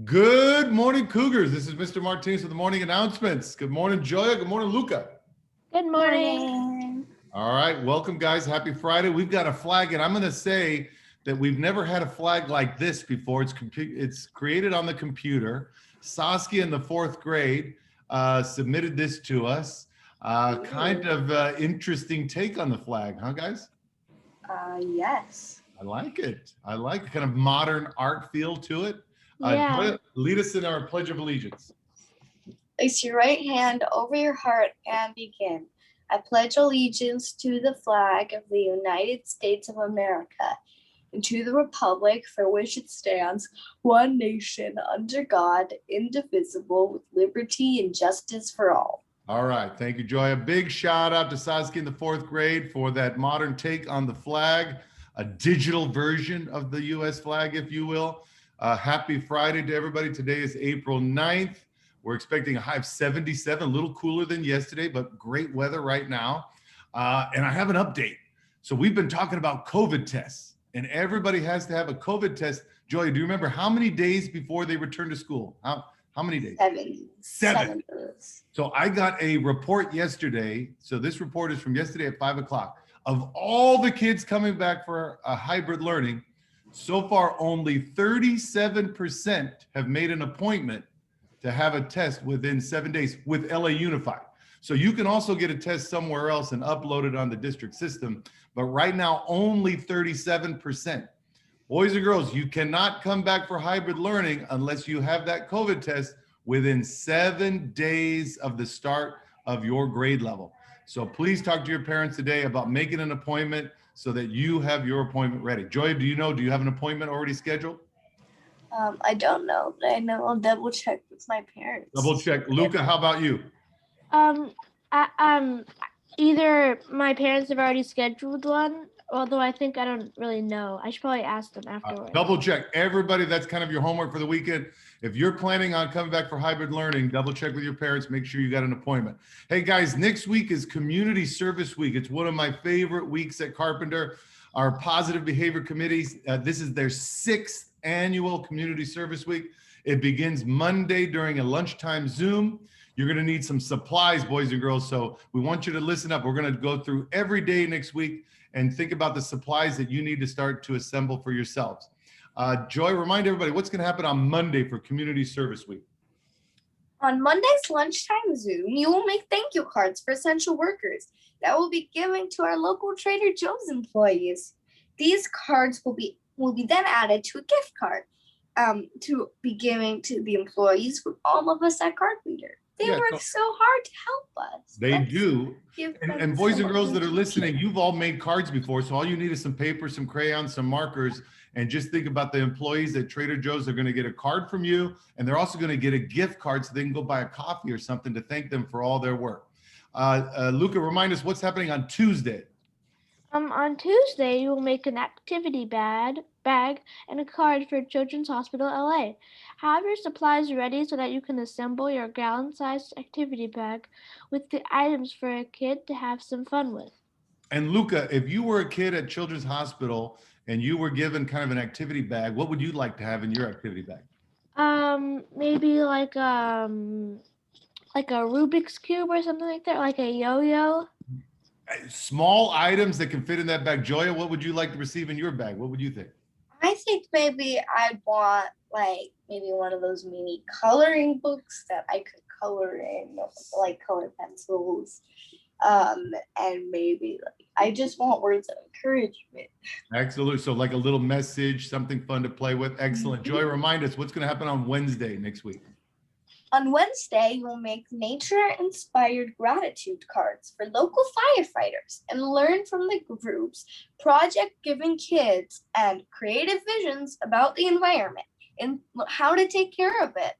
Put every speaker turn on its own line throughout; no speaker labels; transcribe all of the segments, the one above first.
Good morning, Cougars. This is Mr. Martinez with the morning announcements. Good morning, Joya. Good morning, Luca.
Good morning.
All right, welcome, guys. Happy Friday. We've got a flag, and I'm going to say that we've never had a flag like this before. It's created on the computer. Saskia in the fourth grade submitted this to us. Kind of interesting take on the flag, huh, guys?
Yes.
I like it. I like the kind of modern art feel to it.
Yeah.
Joya, lead us in our Pledge of Allegiance.
Place your right hand over your heart and begin. I pledge allegiance to the flag of the United States of America and to the republic for which it stands, one nation under God, indivisible, with liberty and justice for all.
All right. Thank you, Joy. A big shout out to Saskia in the fourth grade for that modern take on the flag, a digital version of the U.S. flag, if you will. Happy Friday to everybody. Today is April 9th. We're expecting a high of 77, a little cooler than yesterday, but great weather right now. And I have an update. So we've been talking about COVID tests, and everybody has to have a COVID test. Joy, do you remember how many days before they return to school? How many days?
7.
So I got a report yesterday. So this report is from yesterday at 5 o'clock. Of all the kids coming back for a hybrid learning, so far only 37% have made an appointment to have a test within 7 days with LA Unified. So you can also get a test somewhere else and upload it on the district system. But right now, only 37%. Boys and girls, you cannot come back for hybrid learning unless you have that COVID test within 7 days of the start of your grade level. So please talk to your parents today about making an appointment so that you have your appointment ready. Joy, do you have an appointment already scheduled?
I don't know, but I know I'll double check with my parents.
Double check. Luca, how about you?
Either my parents have already scheduled one, although I don't really know. I should probably ask them afterwards.
Double check. Everybody, that's kind of your homework for the weekend. If you're planning on coming back for hybrid learning, double check with your parents. Make sure you got an appointment. Hey guys, next week is Community Service Week. It's one of my favorite weeks at Carpenter. Our Positive Behavior Committees, this is their 6th annual Community Service Week. It begins Monday during a lunchtime Zoom. You're going to need some supplies, boys and girls. So we want you to listen up. We're going to go through every day next week and think about the supplies that you need to start to assemble for yourselves. Joy, remind everybody what's going to happen on Monday for Community Service Week.
On Monday's lunchtime Zoom, you will make thank you cards for essential workers that will be given to our local Trader Joe's employees. These cards will be then added to a gift card to be given to the employees from all of us at Carpenter. They work so hard to help us.
They do. And boys and girls that are listening, you've all made cards before. So all you need is some paper, some crayons, some markers, and just think about the employees at Trader Joe's. They're going to get a card from you, and they're also going to get a gift card so they can go buy a coffee or something to thank them for all their work. Luca, remind us what's happening on Tuesday.
On Tuesday, you will make an activity bag and a card for Children's Hospital LA. Have your supplies ready so that you can assemble your gallon-sized activity bag with the items for a kid to have some fun with.
And Luca, if you were a kid at Children's Hospital and you were given kind of an activity bag, what would you like to have in your activity bag?
Maybe like a Rubik's Cube or something like that, like a yo-yo.
Small items that can fit in that bag. Joya, what would you like to receive in your bag? What would you think?
I think maybe I'd want maybe one of those mini coloring books that I could color in, like color pencils. And maybe I just want words of encouragement.
Excellent. So like a little message, something fun to play with. Excellent. Joy, remind us what's going to happen on Wednesday next week.
On Wednesday, you'll make nature-inspired gratitude cards for local firefighters and learn from the group's project giving kids and creative visions about the environment and how to take care of it.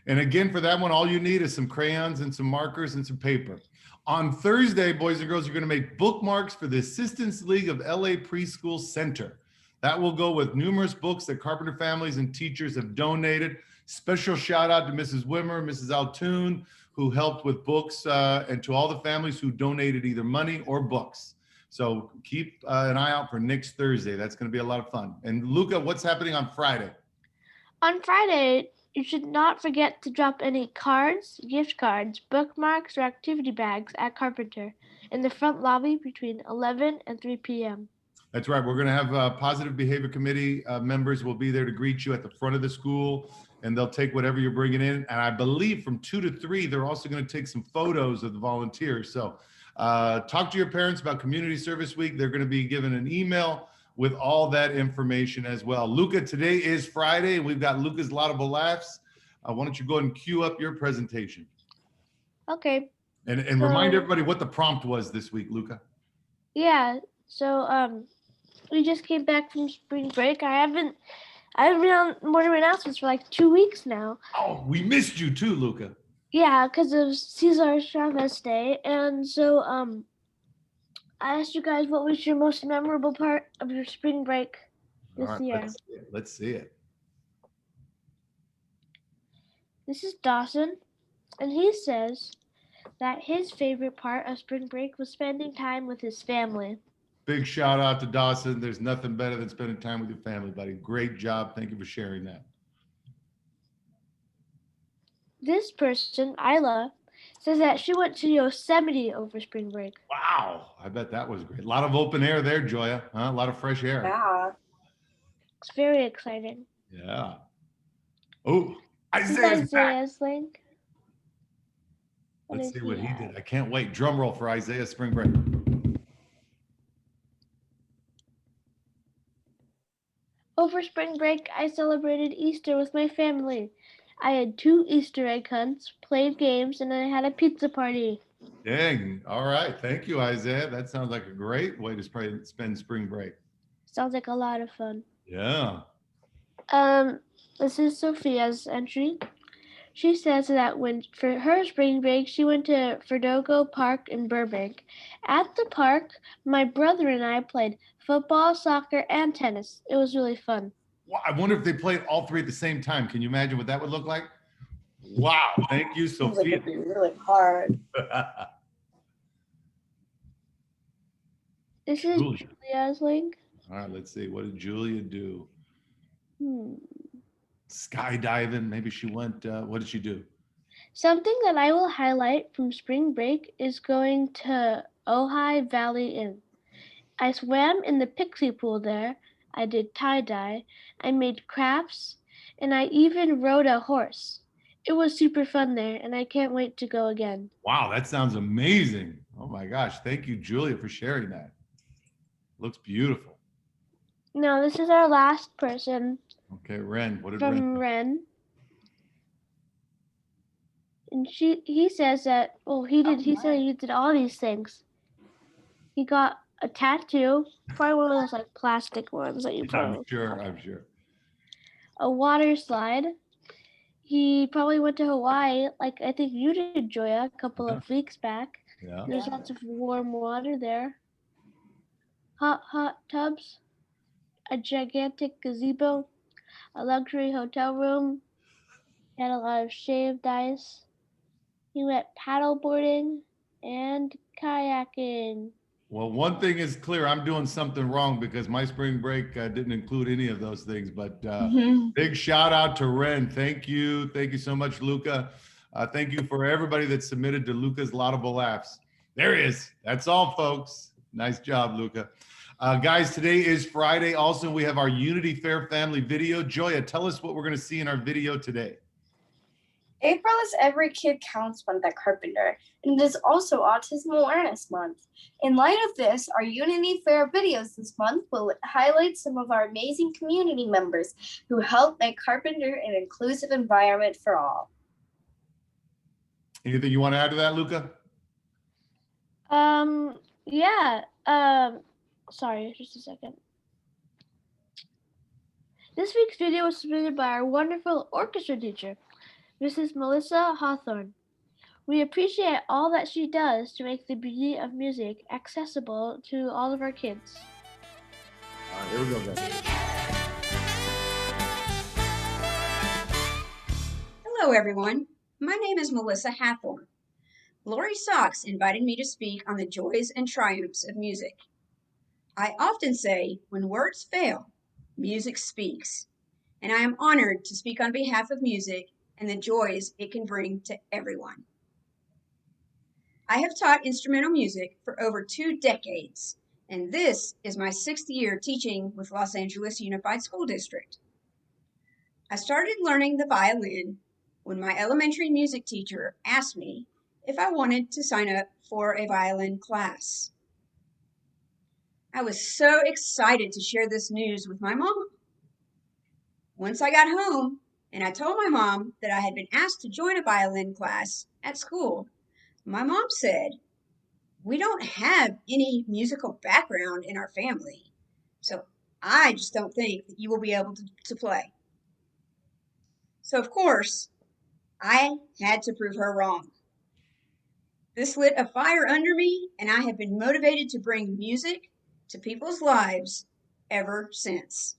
And again, for that one, all you need is some crayons and some markers and some paper. On Thursday, boys and girls, you're going to make bookmarks for the Assistance League of LA Preschool Center. That will go with numerous books that Carpenter families and teachers have donated. Special shout out to Mrs. Wimmer, Mrs. Altoon, who helped with books, and to all the families who donated either money or books. So keep an eye out for next Thursday. That's going to be a lot of fun. And Luca, what's happening on Friday?
On Friday, You should not forget to drop any cards, gift cards, bookmarks, or activity bags at Carpenter in the front lobby between 11 and 3 p.m.
That's right. We're going to have positive behavior committee members will be there to greet you at the front of the school, and they'll take whatever you're bringing in. And I believe from 2 to 3, they're also going to take some photos of the volunteers. So talk to your parents about Community Service Week. They're going to be given an email with all that information as well. Luca, today is Friday. We've got Luca's Laudable Laughs. Why don't you go ahead and cue up your presentation?
Okay.
And remind everybody what the prompt was this week, Luca.
Yeah. So we just came back from spring break. I haven't been on morning announcements for like 2 weeks now.
Oh, we missed you too, Luca.
Yeah, because of Cesar Chavez Day. And so I asked you guys what was your most memorable part of your spring break this year.
Let's see it.
This is Dawson, and he says that his favorite part of spring break was spending time with his family.
Big shout out to Dawson. There's nothing better than spending time with your family, buddy. Great job. Thank you for sharing that.
This person, Isla, says that she went to Yosemite over spring break.
Wow. I bet that was great. A lot of open air there, Joya. Huh? A lot of fresh air.
Yeah.
It's very exciting.
Yeah. Oh,
Isaiah's link.
Let's see what he did. I can't wait. Drum roll for Isaiah's spring break.
Over spring break, I celebrated Easter with my family. I had 2 Easter egg hunts, played games, and I had a pizza party.
Dang. All right. Thank you, Isaiah. That sounds like a great way to spend spring break.
Sounds like a lot of fun.
Yeah.
This is Sophia's entry. She says that for her spring break, she went to Verdugo Park in Burbank. At the park, my brother and I played football, soccer, and tennis. It was really fun.
Well, I wonder if they played all 3 at the same time. Can you imagine what that would look like? Wow. Thank you, Sophia.
Like it'd be really hard.
This is Julia's link.
All right, let's see. What did Julia do? Skydiving. Maybe she went, what did she do?
Something that I will highlight from spring break is going to Ojai Valley Inn. I swam in the pixie pool there. I did tie-dye. I made crafts, and I even rode a horse. It was super fun there, and I can't wait to go again.
Wow, that sounds amazing. Oh my gosh. Thank you, Julia, for sharing that. Looks beautiful.
No, this is our last person.
Okay, Ren. What did
from Ren? And he says that, he said he did all these things. He got a tattoo, probably one of those like plastic ones that you put on.
I'm sure.
A water slide. He probably went to Hawaii, like I think you did, Joya, a couple of weeks back.
Yeah.
There's lots of warm water there. Hot tubs. A gigantic gazebo. A luxury hotel room. Had a lot of shaved ice. He went paddleboarding and kayaking. Well,
one thing is clear. I'm doing something wrong because my spring break didn't include any of those things. But big shout out to Ren. Thank you. Thank you so much, Luca. Thank you for everybody that submitted to Luca's Laudable Laughs. There he is. That's all, folks. Nice job, Luca. Guys, today is Friday. Also, we have our Unity Fair family video. Joya, tell us what we're going to see in our video today.
April is Every Kid Counts Month at Carpenter, and it is also Autism Awareness Month. In light of this, our Unity Fair videos this month will highlight some of our amazing community members who help make Carpenter an inclusive environment for all.
Anything you want to add to that, Luca?
Sorry, just a second. This week's video was submitted by our wonderful orchestra teacher, Mrs. Melissa Hathorn. We appreciate all that she does to make the beauty of music accessible to all of our kids.
All right, here we go, guys.
Hello, everyone. My name is Melissa Hathorn. Lori Socks invited me to speak on the joys and triumphs of music. I often say, when words fail, music speaks. and I am honored to speak on behalf of music and the joys it can bring to everyone. I have taught instrumental music for over 2 decades, and this is my 6th year teaching with Los Angeles Unified School District. I started learning the violin when my elementary music teacher asked me if I wanted to sign up for a violin class. I was so excited to share this news with my mom. Once I got home and I told my mom that I had been asked to join a violin class at school, my mom said, "We don't have any musical background in our family, so I just don't think that you will be able to play." So of course, I had to prove her wrong. This lit a fire under me, and I have been motivated to bring music to people's lives ever since.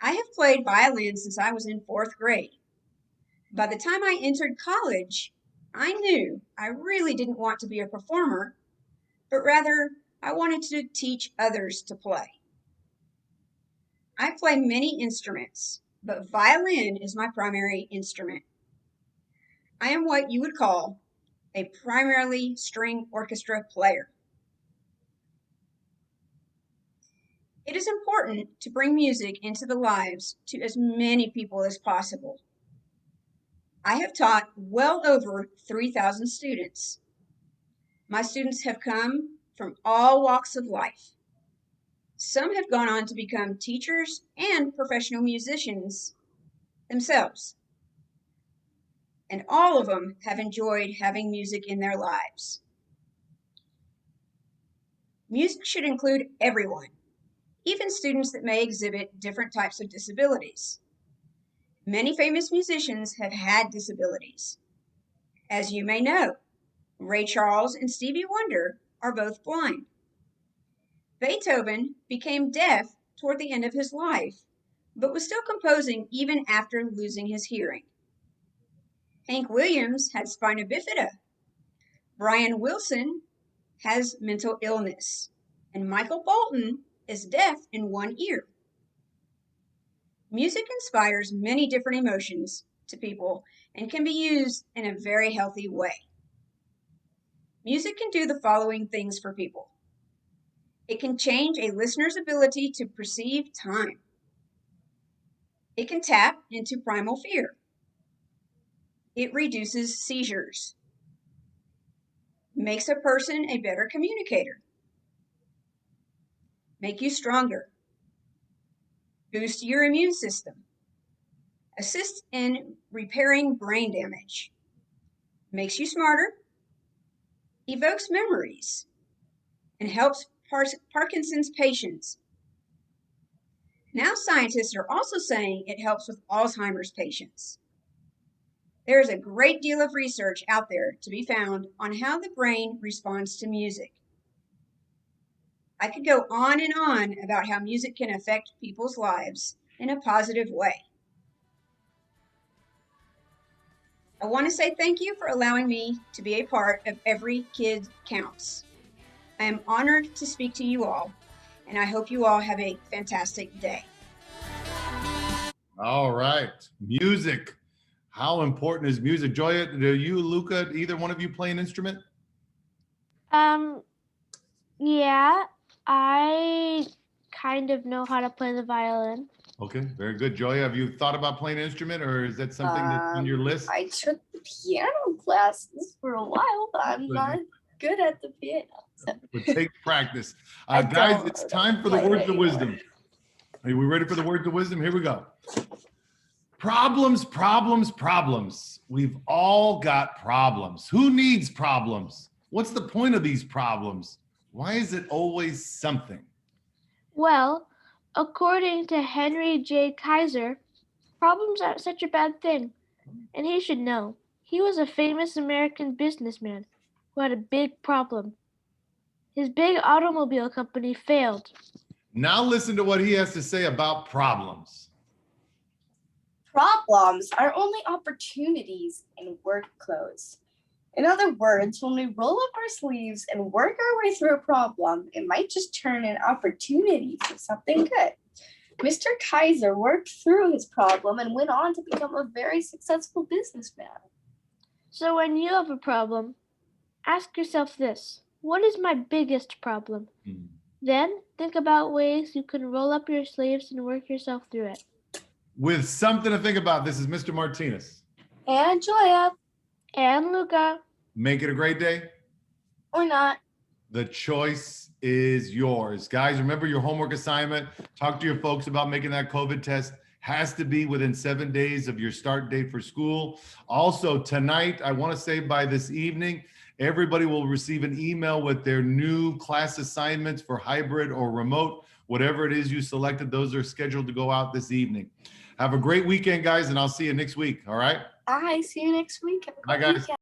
I have played violin since I was in 4th grade. By the time I entered college, I knew I really didn't want to be a performer, but rather I wanted to teach others to play. I play many instruments, but violin is my primary instrument. I am what you would call a primarily string orchestra player. It is important to bring music into the lives to as many people as possible. I have taught well over 3,000 students. My students have come from all walks of life. Some have gone on to become teachers and professional musicians themselves. And all of them have enjoyed having music in their lives. Music should include everyone, even students that may exhibit different types of disabilities. Many famous musicians have had disabilities. As you may know, Ray Charles and Stevie Wonder are both blind. Beethoven became deaf toward the end of his life, but was still composing even after losing his hearing. Hank Williams had spina bifida. Brian Wilson has mental illness, and Michael Bolton is deaf in one ear. Music inspires many different emotions to people and can be used in a very healthy way. Music can do the following things for people. It can change a listener's ability to perceive time. It can tap into primal fear. It reduces seizures. Makes a person a better communicator. Make you stronger. Boost your immune system. Assists in repairing brain damage. Makes you smarter. Evokes memories. And helps Parkinson's patients. Now scientists are also saying it helps with Alzheimer's patients. There is a great deal of research out there to be found on how the brain responds to music. I could go on and on about how music can affect people's lives in a positive way. I want to say thank you for allowing me to be a part of Every Kid Counts. I am honored to speak to you all, and I hope you all have a fantastic day.
All right, music. How important is music? Joya, do you, Luca, either one of you play an instrument?
Yeah, I kind of know how to play the violin.
Okay, very good. Joya, have you thought about playing an instrument, or is that something that's on your list?
I took piano classes for a while, but I'm not good at the piano. So.
But take practice. Guys, it's time for the words of wisdom. Are we ready for the words of wisdom? Here we go. Problems, problems, problems. We've all got problems. Who needs problems? What's the point of these problems? Why is it always something?
Well, according to Henry J. Kaiser, problems aren't such a bad thing, and he should know. He was a famous American businessman who had a big problem. His big automobile company failed.
Now listen to what he has to say about problems.
Problems are only opportunities in work clothes. In other words, when we roll up our sleeves and work our way through a problem, it might just turn an opportunity for something good. Mr. Kaiser worked through his problem and went on to become a very successful businessman.
So when you have a problem, ask yourself this: what is my biggest problem?
Hmm.
Then think about ways you can roll up your sleeves and work yourself through it.
With something to think about, this is Mr. Martinez.
And Joya,
And Luca.
Make it a great day.
or not.
The choice is yours. Guys, remember your homework assignment. Talk to your folks about making that COVID test. Has to be within 7 days of your start date for school. Also, tonight, I want to say by this evening, everybody will receive an email with their new class assignments for hybrid or remote. Whatever it is you selected, those are scheduled to go out this evening. Have a great weekend, guys, and I'll see you next week. All right?
I see you next week. Have a
Bye,
great
guys.
weekend.